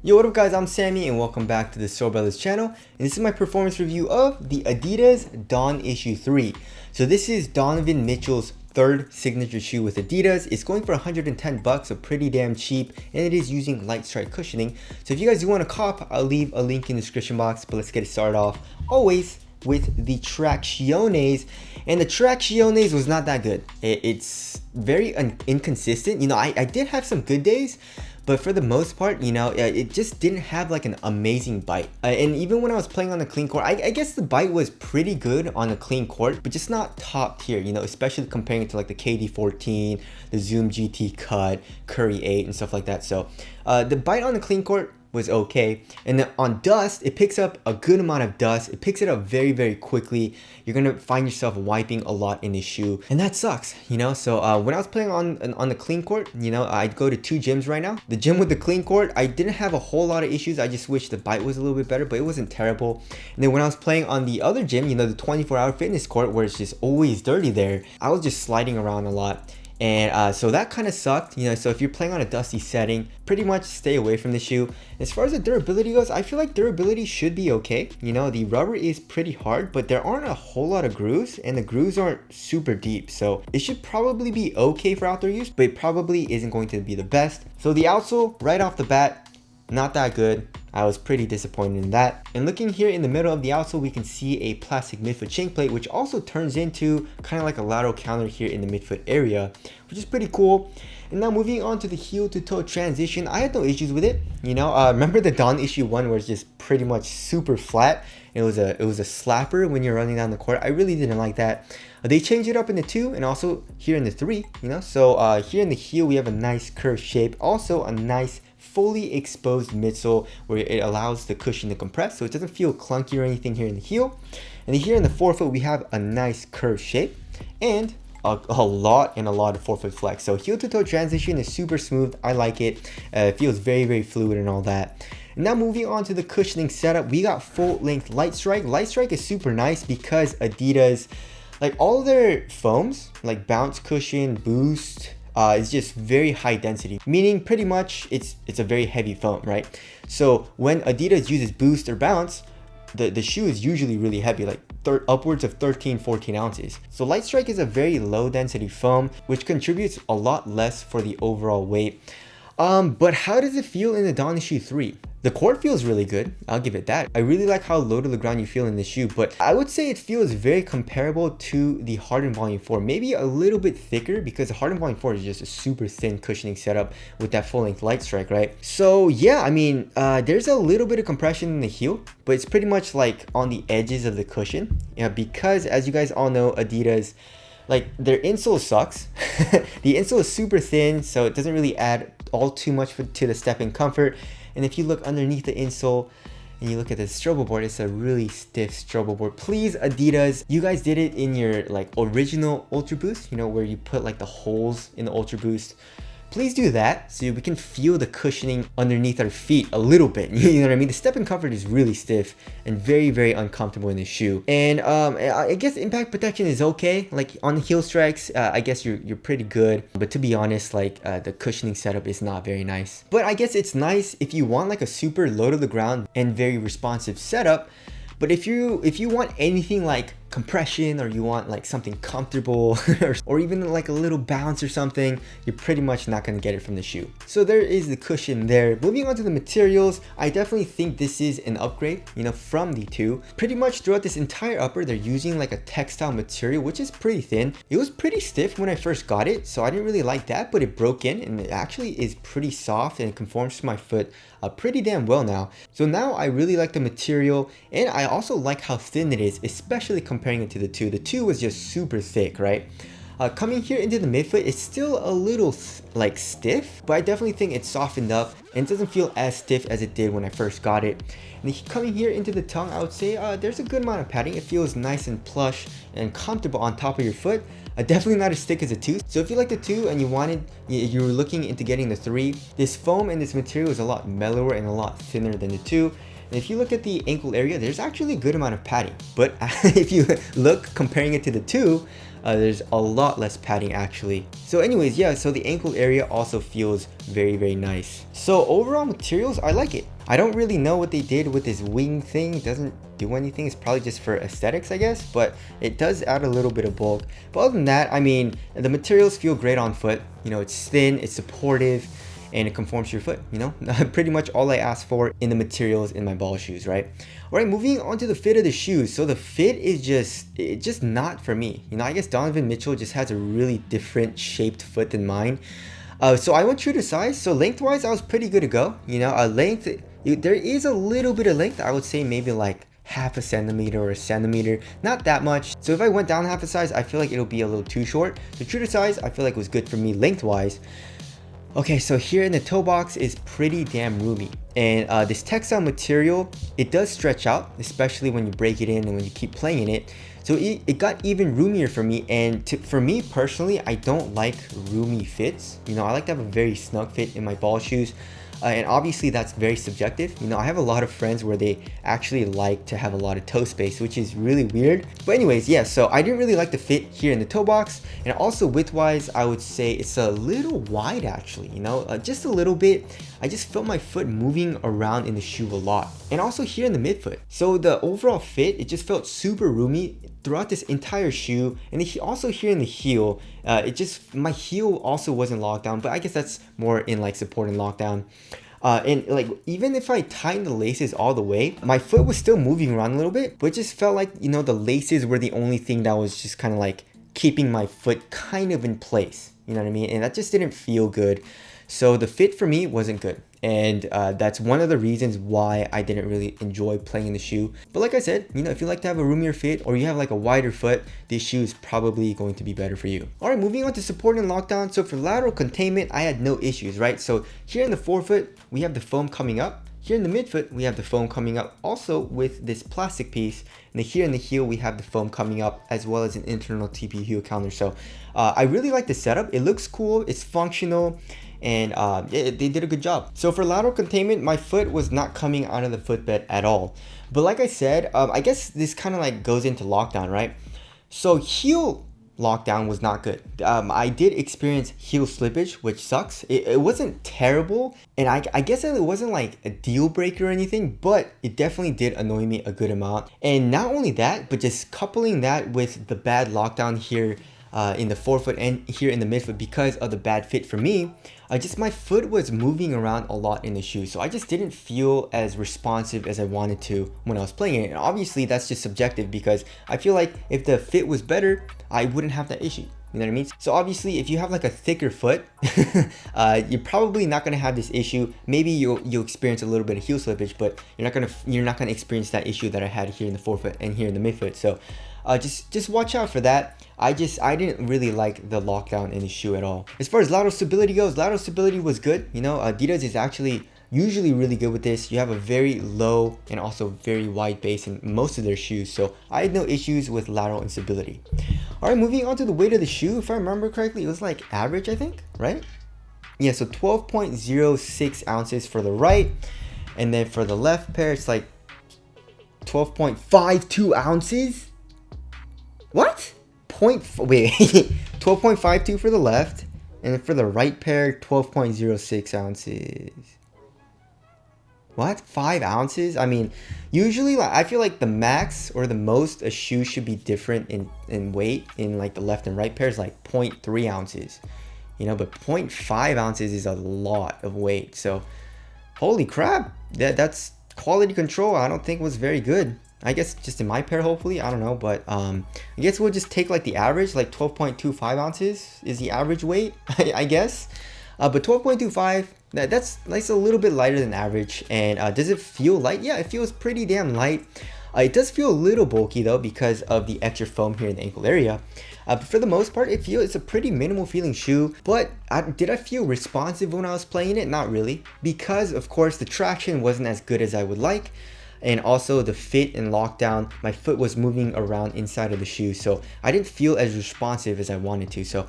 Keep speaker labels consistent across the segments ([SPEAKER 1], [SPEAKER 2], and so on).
[SPEAKER 1] Yo, what up guys, I'm Sammy and welcome back to the Soul Brothers channel, and this is my performance review of the Adidas D.O.N issue 3. So this is Donovan Mitchell's third signature shoe with Adidas. It's going for 110 bucks, so pretty damn cheap, and it is using light strike cushioning. So if you guys do want to cop, I'll leave a link in the description box, but let's get it started off always with the Tracciones. And the Tracciones was not that good. It's very inconsistent. You know, I did have some good days, but for the most part, you know, it just didn't have like an amazing bite. And even when I was playing on the clean court, I guess the bite was pretty good on the clean court, but just not top tier, you know, especially comparing it to like the KD14, the Zoom GT Cut, Curry 8 and stuff like that. So the bite on the clean court was okay, and then on dust, it picks up a good amount of dust. It picks it up very, very quickly. You're gonna find yourself wiping a lot in the shoe, and that sucks, you know. So when I was playing on the clean court, you know, I go to two gyms right now. The gym with the clean court, I didn't have a whole lot of issues. I just wish the bite was a little bit better, but it wasn't terrible. And then when I was playing on the other gym, you know, the 24-hour fitness court, where it's just always dirty there, I was just sliding around a lot. And so that kind of sucked, you know. So if you're playing on a dusty setting, pretty much stay away from the shoe. As far as the durability goes, I feel like durability should be okay. You know, the rubber is pretty hard, but there aren't a whole lot of grooves, and the grooves aren't super deep. So it should probably be okay for outdoor use, but it probably isn't going to be the best. So the outsole, right off the bat, not that good. I was pretty disappointed in that. And looking here in the middle of the outsole, we can see a plastic midfoot shin plate, which also turns into kind of like a lateral counter here in the midfoot area, which is pretty cool. And now moving on to the heel to toe transition, I had no issues with it. You know, remember the D.O.N issue 1 where it's just pretty much super flat? It was a slapper when you're running down the court. I really didn't like that. They changed it up in the 2 and also here in the 3, you know. So here in the heel, we have a nice curved shape, also a nice fully exposed midsole where it allows the cushion to compress, so it doesn't feel clunky or anything here in the heel. And then here in the forefoot, we have a nice curved shape and a lot of forefoot flex. So heel to toe transition is super smooth. I like it. It feels very, very fluid and all that. Now moving on to the cushioning setup, we got full length light strike. Light strike is super nice because Adidas, like all their foams, like bounce cushion, boost, is just very high density, meaning pretty much it's a very heavy foam, right? So when Adidas uses boost or bounce, the shoe is usually really heavy, like upwards of 13-14 ounces. So light strike is a very low density foam, which contributes a lot less for the overall weight. But how does it feel in the D.O.N issue 3? The court feels really good, I'll give it that. I really like how low to the ground you feel in the shoe, but I would say it feels very comparable to the Harden Volume 4, maybe a little bit thicker because the Harden Volume 4 is just a super thin cushioning setup with that full length light strike, right? So yeah, I mean, there's a little bit of compression in the heel, but it's pretty much like on the edges of the cushion, yeah, because as you guys all know, Adidas, like their insole sucks. The insole is super thin, so it doesn't really add all too much to the step-in comfort. And if you look underneath the insole and you look at the strobo board, it's a really stiff strobo board. Please, Adidas, you guys did it in your like original Ultra Boost, you know, where you put like the holes in the Ultra Boost. Please do that so we can feel the cushioning underneath our feet a little bit. You know what I mean? The step-in comfort is really stiff and very, very uncomfortable in the shoe. And I guess impact protection is okay. Like on the heel strikes, I guess you're pretty good. But to be honest, like the cushioning setup is not very nice. But I guess it's nice if you want like a super low to the ground and very responsive setup. But if you want anything like compression, or you want like something comfortable or even like a little bounce or something, you're pretty much not going to get it from the shoe. So there is the cushion there. Moving on to the materials, I definitely think this is an upgrade, you know, from the 2. Pretty much throughout this entire upper, they're using like a textile material, which is pretty thin. It was pretty stiff when I first got it, so I didn't really like that, but it broke in and it actually is pretty soft and it conforms to my foot pretty damn well now. So now I really like the material, and I also like how thin it is, especially comparing it to the 2. The 2 was just super thick, right? Coming here into the midfoot, it's still a little like stiff, but I definitely think it's softened up and it doesn't feel as stiff as it did when I first got it. And coming here into the tongue, I would say there's a good amount of padding. It feels nice and plush and comfortable on top of your foot. Definitely not as thick as a 2. So if you like the 2 and you were looking into getting the 3, this foam and this material is a lot mellower and a lot thinner than the 2. And if you look at the ankle area, there's actually a good amount of padding. But if you look comparing it to the 2, There's a lot less padding actually. So anyways, yeah, so the ankle area also feels very, very nice. So overall materials, I like it. I don't really know what they did with this wing thing. It doesn't do anything. It's probably just for aesthetics, I guess, but it does add a little bit of bulk. But other than that, I mean, the materials feel great on foot. You know, it's thin, it's supportive, and it conforms to your foot, you know? Pretty much all I asked for in the materials in my ball shoes, right? All right, moving on to the fit of the shoes. So the fit is just not for me. You know, I guess Donovan Mitchell just has a really different shaped foot than mine. So I went true to size. So lengthwise, I was pretty good to go. You know, length, there is a little bit of length. I would say maybe like half a centimeter or a centimeter, not that much. So if I went down half a size, I feel like it'll be a little too short. So true to size, I feel like it was good for me lengthwise. Okay, so here in the toe box is pretty damn roomy, and this textile material, it does stretch out, especially when you break it in and when you keep playing in it. So it got even roomier for me, and for me personally, I don't like roomy fits. You know, I like to have a very snug fit in my ball shoes. And obviously that's very subjective. You know, I have a lot of friends where they actually like to have a lot of toe space, which is really weird. But anyways, yeah, so I didn't really like the fit here in the toe box. And also width-wise, I would say it's a little wide actually, you know, just a little bit. I just felt my foot moving around in the shoe a lot. And also here in the midfoot. So the overall fit, it just felt super roomy throughout this entire shoe. And also here in the heel, my heel also wasn't locked down, but I guess that's more in like support and lockdown. And like, even if I tightened the laces all the way, my foot was still moving around a little bit, but it just felt like, you know, the laces were the only thing that was just kind of like keeping my foot kind of in place. You know what I mean? And that just didn't feel good. So the fit for me wasn't good. And that's one of the reasons why I didn't really enjoy playing in the shoe. But like I said, you know, if you like to have a roomier fit or you have like a wider foot, this shoe is probably going to be better for you. All right, moving on to support and lockdown. So for lateral containment, I had no issues, right? So here in the forefoot, we have the foam coming up. Here in the midfoot, we have the foam coming up also with this plastic piece. And here in the heel, we have the foam coming up as well as an internal TP heel counter. So I really like the setup. It looks cool, it's functional, and they did a good job. So for lateral containment, my foot was not coming out of the footbed at all. But like I said, I guess this kind of like goes into lockdown, right? So heel lockdown was not good. I did experience heel slippage, which sucks. It wasn't terrible, and I guess it wasn't like a deal breaker or anything, but it definitely did annoy me a good amount. And not only that, but just coupling that with the bad lockdown here in the forefoot and here in the midfoot because of the bad fit for me, my foot was moving around a lot in the shoe. So I just didn't feel as responsive as I wanted to when I was playing it. And obviously that's just subjective because I feel like if the fit was better, I wouldn't have that issue. You know what I mean? So obviously if you have like a thicker foot, you're probably not gonna have this issue. Maybe you'll experience a little bit of heel slippage, but you're not gonna experience that issue that I had here in the forefoot and here in the midfoot. So just watch out for that. I didn't really like the lockdown in the shoe at all. As far as lateral stability goes, lateral stability was good. You know, Adidas is actually usually really good with this. You have a very low and also very wide base in most of their shoes, so I had no issues with lateral instability. All right, moving on to the weight of the shoe. If I remember correctly, it was like average, I think, right? Yeah, so 12.06 ounces for the right, and then for the left pair, it's like 12.52 ounces. What? 12.52 for the left, and then for the right pair, 12.06 ounces. What? 5 ounces? I mean, usually like I feel like the max or the most a shoe should be different in weight in like the left and right pairs, like 0.3 ounces. You know, but 0.5 ounces is a lot of weight. So holy crap, that's quality control. I don't think was very good. I guess just in my pair, hopefully, I don't know, but I guess we'll just take like the average, like 12.25 ounces is the average weight, I guess. But 12.25, that's a little bit lighter than average. And does it feel light? Yeah, it feels pretty damn light. It does feel a little bulky though because of the extra foam here in the ankle area. But for the most part, it's a pretty minimal feeling shoe. But did I feel responsive when I was playing it? Not really, because of course the traction wasn't as good as I would like. And also the fit and lockdown, my foot was moving around inside of the shoe, so I didn't feel as responsive as I wanted to. So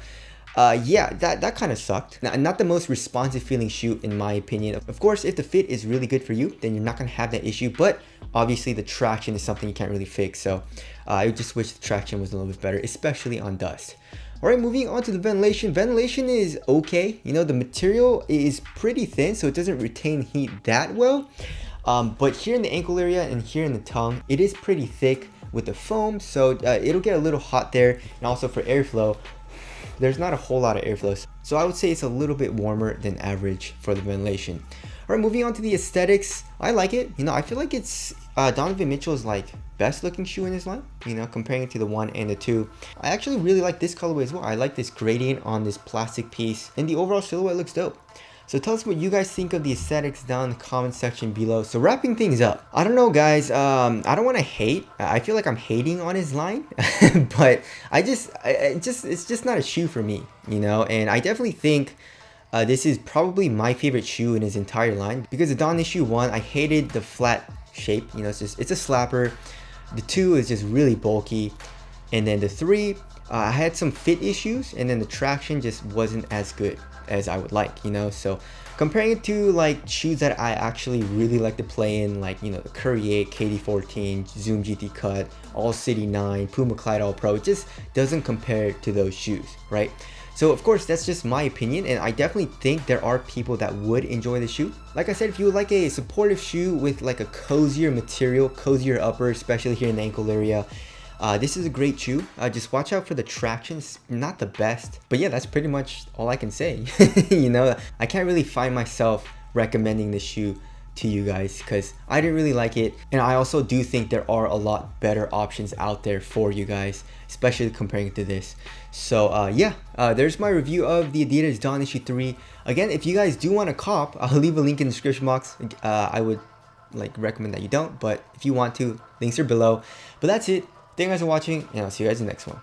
[SPEAKER 1] yeah, that kind of sucked. Not the most responsive feeling shoe in my opinion. Of course, if the fit is really good for you, then you're not gonna have that issue. But Obviously the traction is something you can't really fix, so I just wish the traction was a little bit better, especially on dust. Alright, moving on to the ventilation. Ventilation is okay. You know, the material is pretty thin, so it doesn't retain heat that well. But here in the ankle area and here in the tongue, it is pretty thick with the foam, so it'll get a little hot there. And also for airflow, there's not a whole lot of airflow, so I would say it's a little bit warmer than average for the ventilation. Alright, moving on to the aesthetics. I like it. You know, I feel like it's Donovan Mitchell's like best looking shoe in his line, you know, comparing it to the 1 and the 2. I actually really like this colorway as well. I like this gradient on this plastic piece, and the overall silhouette looks dope. So tell us what you guys think of the aesthetics down in the comment section below. So wrapping things up, I don't know guys, I don't want to hate. I feel like I'm hating on his line, but it's just not a shoe for me, you know. And I definitely think this is probably my favorite shoe in his entire line, because the D.O.N issue 1, I hated the flat shape, you know, it's a slapper. The 2 is just really bulky, and then the 3, I had some fit issues, and then the traction just wasn't as good as I would like, you know. So comparing it to like shoes that I actually really like to play in, like, you know, the Curry 8, KD 14, Zoom GT Cut, All City 9, Puma Clyde All Pro, it just doesn't compare to those shoes, right? So of course that's just my opinion, and I definitely think there are people that would enjoy the shoe. Like I said, if you would like a supportive shoe with like a cozier material, cozier upper, especially here in the ankle area, this is a great shoe. Just watch out for the traction. It's not the best, but yeah, that's pretty much all I can say. You know, I can't really find myself recommending this shoe to you guys because I didn't really like it, and I also do think there are a lot better options out there for you guys, especially comparing it to this. So yeah, there's my review of the Adidas D.O.N issue 3. Again, if you guys do want to cop, I'll leave a link in the description box. I would like recommend that you don't, but if you want to, links are below. But that's it. Thank you guys for watching, and I'll see you guys in the next one.